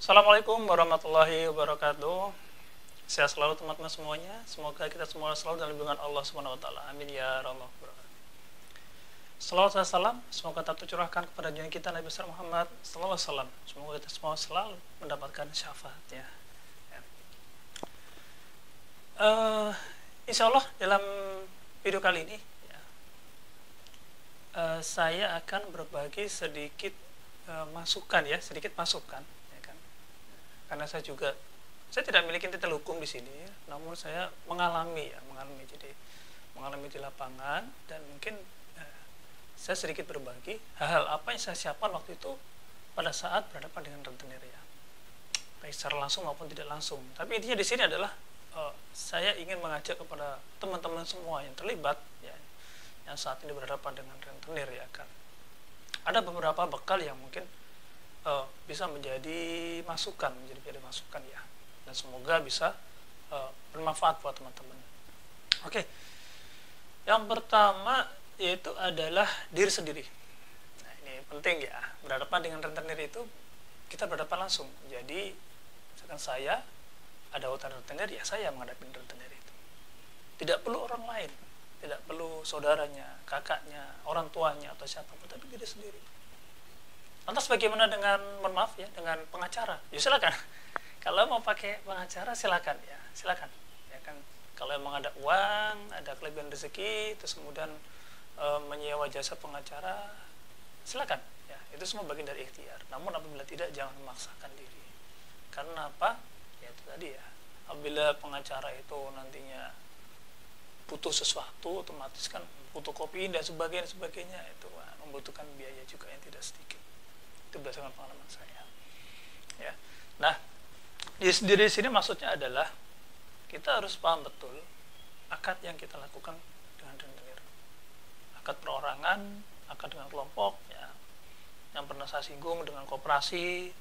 Assalamualaikum warahmatullahi wabarakatuh. Sehat selalu teman-teman semuanya. Semoga kita semua selalu dalam lindungan Allah Subhanahu wa taala. Amin ya rabbal alamin. Salawat dan salam semoga tetap tercurahkan kepada junjungan kita Nabi besar Muhammad sallallahu alaihi wasallam. Semoga kita semua selalu mendapatkan syafaatnya. Ya. Insya Allah dalam video kali ini ya, saya akan berbagi sedikit masukan ya, sedikit masukan ya kan. Karena saya tidak memiliki titel hukum di sini, ya, namun saya mengalami di lapangan, dan mungkin saya sedikit berbagi hal-hal apa yang saya siapkan waktu itu pada saat berhadapan dengan rentenir ya, baik secara langsung maupun tidak langsung. Tapi intinya di sini adalah saya ingin mengajak kepada teman-teman semua yang terlibat ya, yang saat ini berhadapan dengan rentenir ya kan. Ada beberapa bekal yang mungkin bisa menjadi masukan ya, dan semoga bisa bermanfaat buat teman-teman. Oke. Yang pertama yaitu adalah diri sendiri. Nah, ini penting ya, berhadapan dengan rentenir itu kita berhadapan langsung. Jadi misalkan saya ada hutan rentenir, ya saya menghadapi rentenir itu. Tidak perlu orang lain, tidak perlu saudaranya, kakaknya, orang tuanya atau siapapun, tapi diri sendiri. Lantas bagaimana dengan, mohon maaf ya, dengan pengacara? Ya silakan. Kalau mau pakai pengacara silakan ya, silakan. Ya kan, kalau emang ada uang, ada kelebihan rezeki, terus kemudian menyewa jasa pengacara, silakan. Ya, itu semua bagian dari ikhtiar. Namun apabila tidak, jangan memaksakan diri. Karena apa? Ya itu tadi ya. Apabila pengacara itu nantinya butuh sesuatu, otomatis kan butuh kopi dan sebagainya, itu membutuhkan biaya juga yang tidak sedikit. Itu berdasarkan pengalaman saya. Ya. Nah, di sini maksudnya adalah kita harus paham betul akad yang kita lakukan dengan rentenir. Akad perorangan, akad dengan kelompok, ya, yang pernah saya singgung dengan koperasi,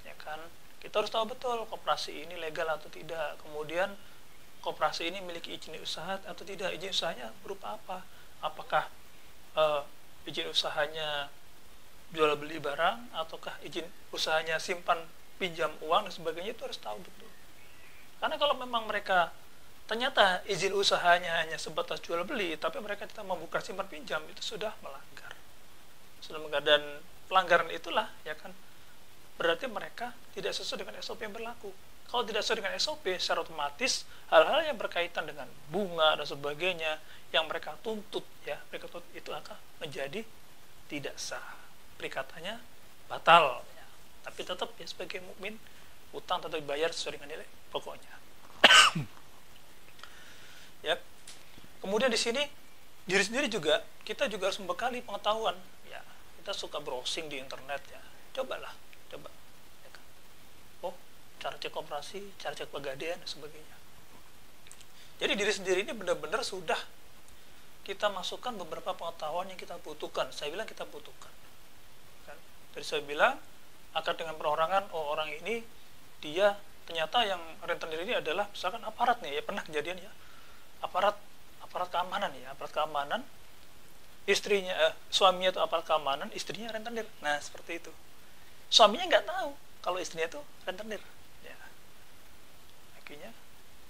ya kan. Kita harus tahu betul koperasi ini legal atau tidak. Kemudian koperasi ini memiliki izin usaha atau tidak. Izin usahanya berupa apa? Apakah izin usahanya jual beli barang, ataukah izin usahanya simpan pinjam uang dan sebagainya, itu harus tahu betul. Karena kalau memang mereka ternyata izin usahanya hanya sebatas jual beli, tapi mereka tidak membuka simpan pinjam, itu sudah melanggar. Dan pelanggaran itulah ya kan, berarti mereka tidak sesuai dengan SOP yang berlaku. Kalau tidak sesuai dengan SOP, secara otomatis hal-hal yang berkaitan dengan bunga dan sebagainya yang mereka tuntut ya, itu akan menjadi tidak sah. Perikatannya batal ya. Tapi tetap ya, sebagai mukmin utang tetap dibayar sesuai dengan nilai pokoknya. Ya. Kemudian di sini diri sendiri juga, kita juga harus membekali pengetahuan ya. Kita suka browsing di internet ya, coba ya kan? Oh, cara cek koperasi, cara cek pegadaian dan sebagainya. Jadi diri sendiri ini benar-benar sudah kita masukkan beberapa pengetahuan yang kita butuhkan. Saya bilang kita butuhkan. Tadi saya bilang akad dengan perorangan, oh orang ini dia ternyata yang rentenir ini adalah misalkan aparat nih ya, pernah kejadian ya, aparat keamanan ya, aparat keamanan, istrinya suaminya itu aparat keamanan, istrinya rentenir. Nah seperti itu, suaminya nggak tahu kalau istrinya itu rentenir ya. Akhirnya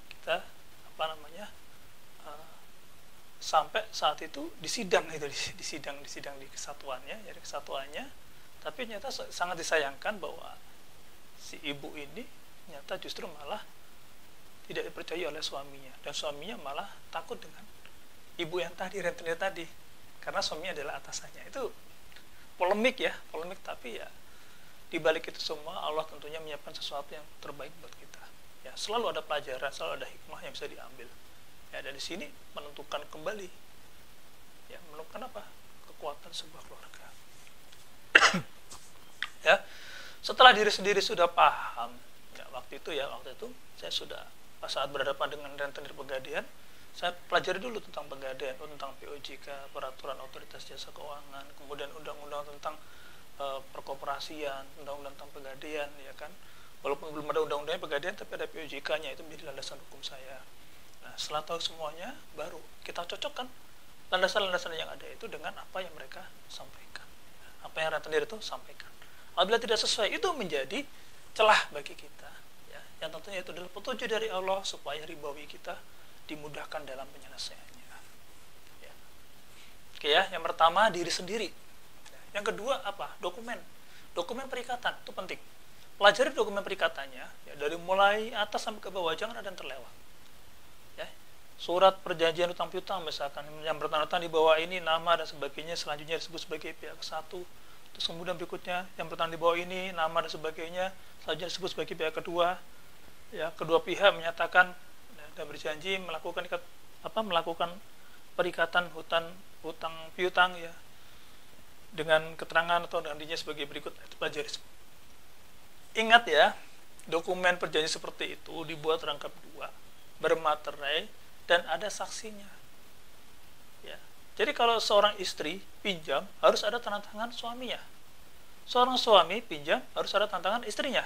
kita sampai saat itu disidang di kesatuannya, jadi kesatuannya. Tapi ternyata sangat disayangkan bahwa si ibu ini ternyata justru malah tidak dipercaya oleh suaminya, dan suaminya malah takut dengan ibu yang tadi, rentenir tadi, karena suaminya adalah atasannya. Itu polemik, tapi ya dibalik itu semua Allah tentunya menyiapkan sesuatu yang terbaik buat kita. Ya, selalu ada pelajaran, selalu ada hikmah yang bisa diambil. Ya, dan di sini menentukan kembali, ya, menentukan apa? Kekuatan sebuah keluarga. Ya, setelah diri sendiri sudah paham ya, waktu itu saya sudah pas saat berhadapan dengan rentenir pegadaian, saya pelajari dulu tentang pegadaian, tentang POJK, peraturan otoritas jasa keuangan, kemudian undang-undang tentang perkoperasian, undang-undang tentang pegadaian ya kan. Walaupun belum ada undang-undangnya pegadaian, tapi ada POJK-nya, itu menjadi landasan hukum saya. Nah, setelah tahu semuanya, baru kita cocokkan landasan-landasan yang ada itu dengan apa yang mereka sampaikan, apa yang rentenir itu sampaikan. Apabila tidak sesuai, itu menjadi celah bagi kita, ya, yang tentunya itu adalah petunjuk dari Allah supaya ribawi kita dimudahkan dalam penyelesaiannya. Ya. Oke ya, yang pertama diri sendiri. Yang kedua apa? Dokumen perikatan itu penting. Pelajari dokumen perikatannya, ya, dari mulai atas sampai ke bawah, jangan ada yang terlewat. Ya. Surat perjanjian utang piutang misalkan yang bertanda-tanda di bawah ini nama dan sebagainya, selanjutnya disebut sebagai pihak satu. Terus kemudian berikutnya yang bertanda di bawah ini nama dan sebagainya, selanjutnya disebut sebagai pihak kedua. Ya, kedua pihak menyatakan dan berjanji melakukan perikatan hutang piutang, ya, dengan keterangan atau dengan dirinya sebagai berikut. Itu pelajari. Ingat ya, dokumen perjanjian seperti itu dibuat rangkap dua, bermaterai, dan ada saksinya. Ya. Jadi kalau seorang istri pinjam, harus ada tanda tangan suaminya. Seorang suami pinjam, harus ada tanda tangan istrinya.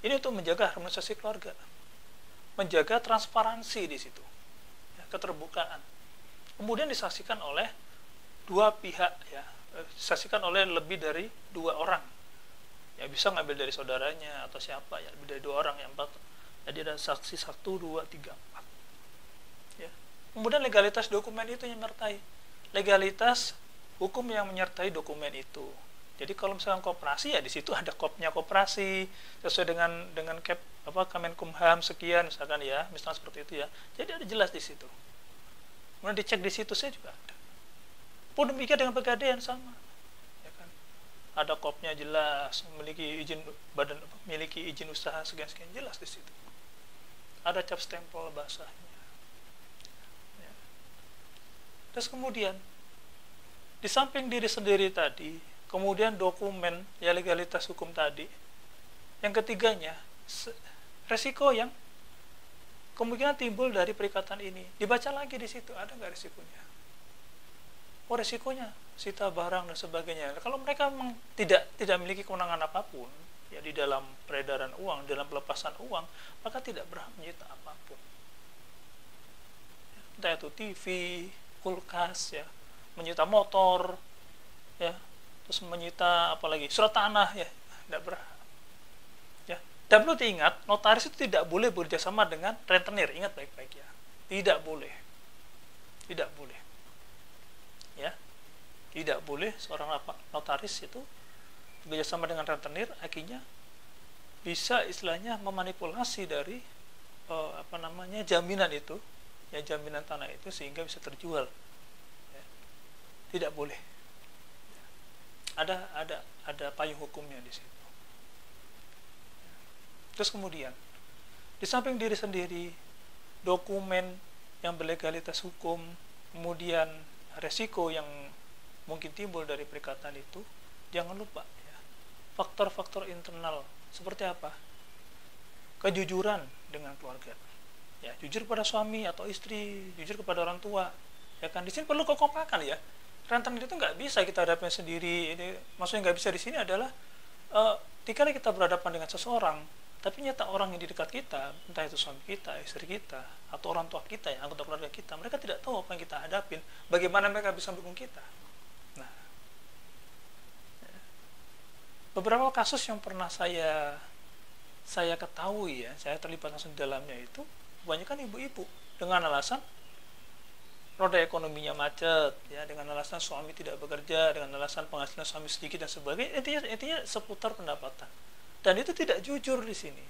Ini untuk menjaga harmonisasi keluarga, menjaga transparansi di situ, ya, keterbukaan. Kemudian disaksikan oleh dua pihak, ya, disaksikan oleh lebih dari dua orang. Ya, bisa ngambil dari saudaranya atau siapa, ya, lebih dari dua orang, ya, 4. Jadi ada saksi 1, 2, 3, 4. Ya. Kemudian legalitas dokumen itu yang menyertai, legalitas hukum yang menyertai dokumen itu. Jadi kalau misalnya koperasi, ya di situ ada kopnya koperasi sesuai dengan Kemenkumham sekian misalkan, ya, misalnya seperti itu, ya. Jadi ada jelas di situ. Kemudian dicek di situ saya juga ada. Pun demikian dengan pegadaian sama. Ada kopnya jelas, memiliki izin usaha sekian jelas di situ. Ada cap stempel basahnya. Ya. Terus kemudian di samping diri sendiri tadi, kemudian dokumen, ya, legalitas hukum tadi. Yang ketiganya, resiko yang kemungkinan timbul dari perikatan ini. Dibaca lagi di situ, ada nggak resikonya? Oh, resikonya sita barang dan sebagainya. Kalau mereka memang tidak memiliki kewenangan apapun, ya, di dalam peredaran uang, dalam pelepasan uang, maka tidak berhak menyita apapun. Entah itu TV, kulkas, ya, menyita motor, ya, terus menyita apalagi surat tanah, ya, tidak berhak. Ya, dan perlu diingat, notaris itu tidak boleh bekerjasama dengan rentenir. Ingat baik-baik, ya, tidak boleh. Ya, tidak boleh seorang notaris itu bekerjasama dengan rentenir, akhirnya bisa istilahnya memanipulasi dari jaminan itu, ya, jaminan tanah itu sehingga bisa terjual. Ya, tidak boleh. Ada payung hukumnya di situ. Terus kemudian di samping diri sendiri, dokumen yang berlegalitas hukum, kemudian resiko yang mungkin timbul dari perikatan itu, jangan lupa, ya, faktor-faktor internal seperti apa? Kejujuran dengan keluarga, ya, jujur kepada suami atau istri, jujur kepada orang tua, ya kan. Di sini perlu kekompakan, ya. Rentenir itu nggak bisa kita hadapin sendiri. Ini maksudnya nggak bisa di sini adalah ketika kita berhadapan dengan seseorang, tapi nyata orang yang di dekat kita, entah itu suami kita, istri kita, atau orang tua kita, ya, anggota keluarga kita, mereka tidak tahu apa yang kita hadapin, bagaimana mereka bisa mendukung kita. Nah, ya, beberapa kasus yang pernah saya ketahui, ya, saya terlibat langsung di dalamnya itu, kebanyakan ibu-ibu dengan alasan roda ekonominya macet, ya, dengan alasan suami tidak bekerja, dengan alasan penghasilan suami sedikit dan sebagainya, intinya seputar pendapatan. Dan itu tidak jujur di sini.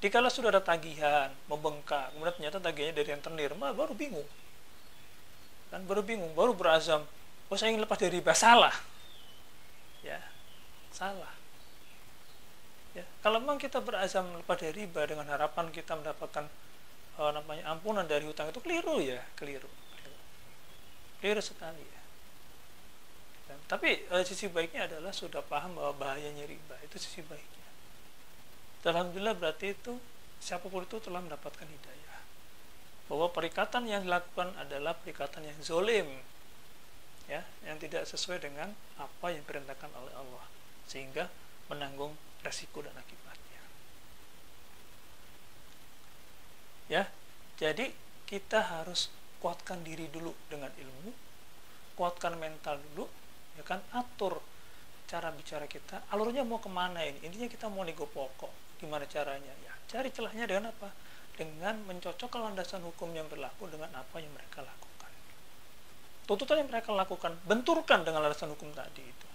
Dikala sudah ada tagihan, membengkak, kemudian ternyata tagihannya dari rentenir, baru bingung. Kan baru berazam, oh, saya ingin lepas dari riba. Salah. Ya, salah. Ya, kalau memang kita berazam lepas dari riba dengan harapan kita mendapatkan ampunan dari hutang, itu keliru, ya, keliru sekali, ya. Tapi sisi baiknya adalah sudah paham bahwa bahayanya riba, itu sisi baiknya. Alhamdulillah, berarti itu siapapun itu telah mendapatkan hidayah bahwa perikatan yang dilakukan adalah perikatan yang zolim, ya, yang tidak sesuai dengan apa yang diperintahkan oleh Allah, sehingga menanggung resiko dan akibatnya. Ya, jadi kita harus kuatkan diri dulu dengan ilmu, kuatkan mental dulu, ya kan, atur cara bicara kita, alurnya mau kemana ini. Intinya kita mau nego pokok, Gimana caranya? Ya, cari celahnya dengan apa? Dengan mencocokkan landasan hukum yang berlaku dengan apa yang mereka lakukan. Tuntutan yang mereka lakukan, benturkan dengan landasan hukum tadi itu.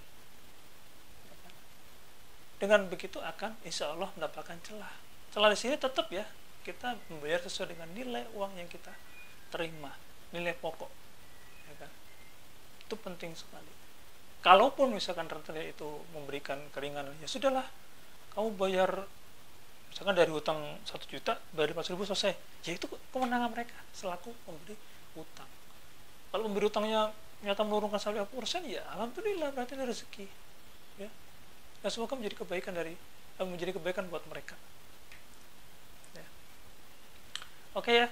Dengan begitu akan insya Allah mendapatkan celah. Celah di sini tetap ya, kita membayar sesuai dengan nilai uang yang kita terima, nilai pokok. Ya kan? Itu penting sekali. Kalaupun misalkan rentenir itu memberikan keringanan, ya sudahlah, kamu bayar misalkan dari hutang 1 juta, bayar 5.000 selesai. Ya itu kemenangan mereka selaku pemberi hutang. Kalau pemberi hutangnya nyata menurunkan sampai 50%, ya alhamdulillah, berarti ada rezeki. Ya. Dan semoga menjadi kebaikan buat mereka. Ya. Oke ya.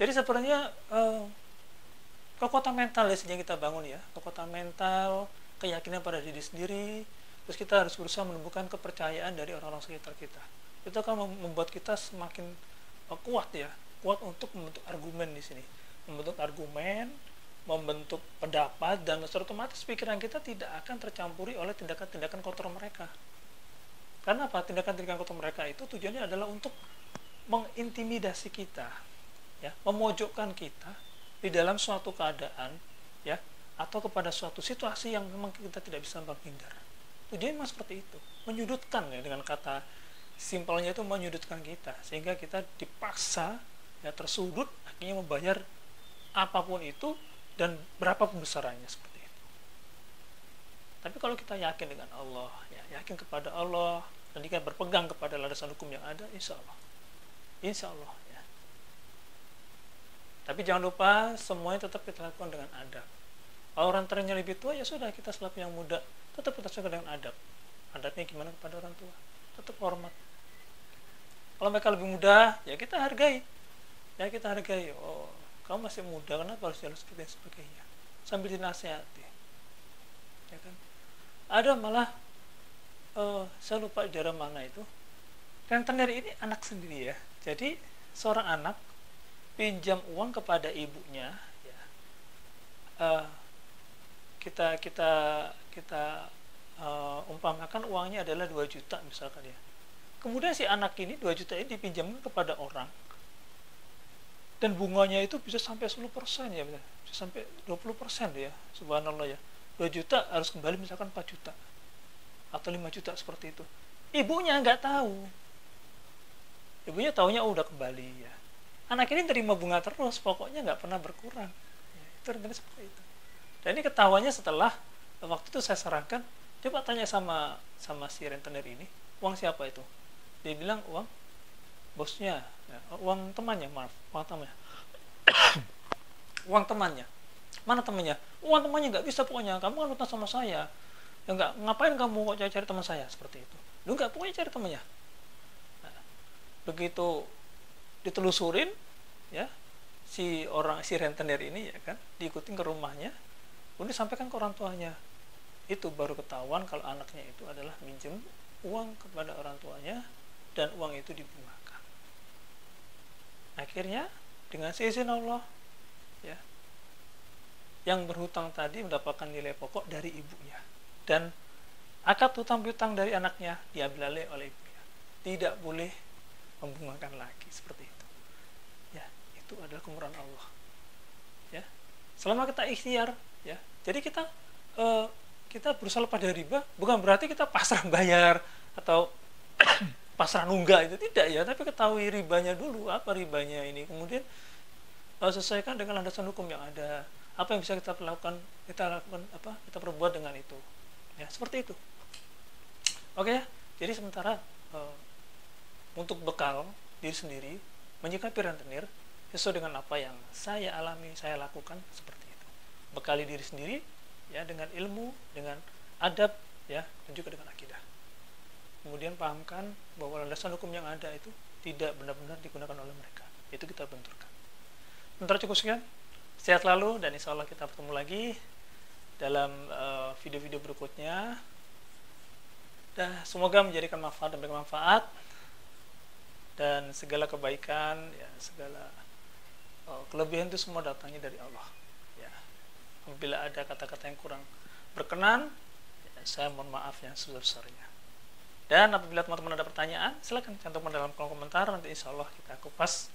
Jadi sebenarnya kekuatan mental yang kita bangun ya, kekuatan mental, keyakinan pada diri sendiri, terus kita harus berusaha menumbuhkan kepercayaan dari orang-orang sekitar kita. Itu akan membuat kita semakin kuat ya, kuat untuk membentuk argumen di sini, membentuk argumen, membentuk pendapat, dan secara otomatis pikiran kita tidak akan tercampuri oleh tindakan-tindakan kotor mereka. Karena apa? Tindakan-tindakan kotor mereka itu tujuannya adalah untuk mengintimidasi kita, ya, memojokkan kita di dalam suatu keadaan, ya, atau kepada suatu situasi yang memang kita tidak bisa menghindar. Tujuannya memang seperti itu, menyudutkan ya, dengan kata simpelnya itu menyudutkan kita, sehingga kita dipaksa ya tersudut, akhirnya membayar apapun itu dan berapapun besarannya seperti itu. Tapi kalau kita yakin dengan Allah, ya, yakin kepada Allah, dan kita berpegang kepada landasan hukum yang ada, insya Allah ya. Tapi jangan lupa semuanya tetap kita lakukan dengan adab. Kalau orang tuanya lebih tua, ya sudah, kita selaku yang muda tetap kita lakukan dengan adab. Adabnya gimana kepada orang tua? Tetap hormat. Kalau mereka lebih muda, ya kita hargai. Ya kita hargai. Oh, kamu masih muda, kenapa harus jalan seperti ini, sebagainya. Sambil dinasihati. Ya kan? Ada malah saya lupa di daerah mana itu. Rentenir ini anak sendiri ya. Jadi seorang anak pinjam uang kepada ibunya, ya. Kita umpamakan uangnya adalah 2 juta misalkan ya. Kemudian si anak ini 2 juta ini dipinjamkan kepada orang, dan bunganya itu bisa sampai 10% ya, bisa sampai 20% ya, subhanallah ya. 2 juta harus kembali misalkan 4 juta atau 5 juta seperti itu. Ibunya nggak tahu. Ibunya taunya udah kembali ya. Anak ini terima bunga terus, pokoknya nggak pernah berkurang. Ya, itu rentenir seperti itu. Dan ini ketahuannya setelah waktu itu saya sarankan, coba tanya sama si rentenir ini, uang siapa itu? Dia bilang uang bosnya, ya, uang temannya, maaf, uang temannya. Uang temannya. Mana temannya? Uang temannya nggak bisa pokoknya, kamu kan utang sama saya. Ya nggak, ngapain kamu kok cari teman saya seperti itu? Lu nggak, pokoknya cari temannya. Nah, begitu ditelusurin, ya, si rentenir ini ya kan, diikutin ke rumahnya, kemudian disampaikan ke orang tuanya. Itu baru ketahuan kalau anaknya itu adalah minjem uang kepada orang tuanya, dan uang itu dibungakan. Akhirnya dengan seizin Allah, ya, yang berhutang tadi mendapatkan nilai pokok dari ibunya, dan akad hutang piutang dari anaknya diambil alih oleh ibunya. Tidak boleh membungakan lagi seperti itu. Ya, itu adalah kemurahan Allah. Ya, selama kita ikhtiar, ya, jadi kita berusaha lepas dari riba, bukan berarti kita pasrah bayar atau pasrah nunggak, itu tidak ya, tapi ketahui ribanya dulu, apa ribanya ini, kemudian sesuaikan dengan landasan hukum yang ada, apa yang bisa kita lakukan, kita perbuat dengan itu, ya, seperti itu. Oke ya, jadi sementara untuk bekal diri sendiri menyikapi rentenir sesuai dengan apa yang saya alami, saya lakukan, seperti itu. Bekali diri sendiri ya dengan ilmu, dengan adab, ya, dan juga dengan akidah. Kemudian pahamkan bahwa landasan hukum yang ada itu tidak benar-benar digunakan oleh mereka. Itu kita benturkan. Sementara cukup sekian. Sehat selalu, dan insya Allah kita bertemu lagi dalam video-video berikutnya. Dan semoga menjadikan manfaat dan bermanfaat, dan segala kebaikan, ya, segala kelebihan itu semua datangnya dari Allah. Ya. Apabila ada kata-kata yang kurang berkenan, ya, saya mohon maaf yang sebesar-besarnya. Dan apabila teman-teman ada pertanyaan, silahkan cantumkan dalam kolom komentar, nanti insya Allah kita kupas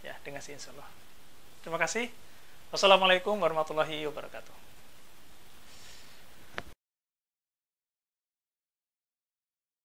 ya dengan si insya Allah. Terima kasih. Wassalamualaikum warahmatullahi wabarakatuh.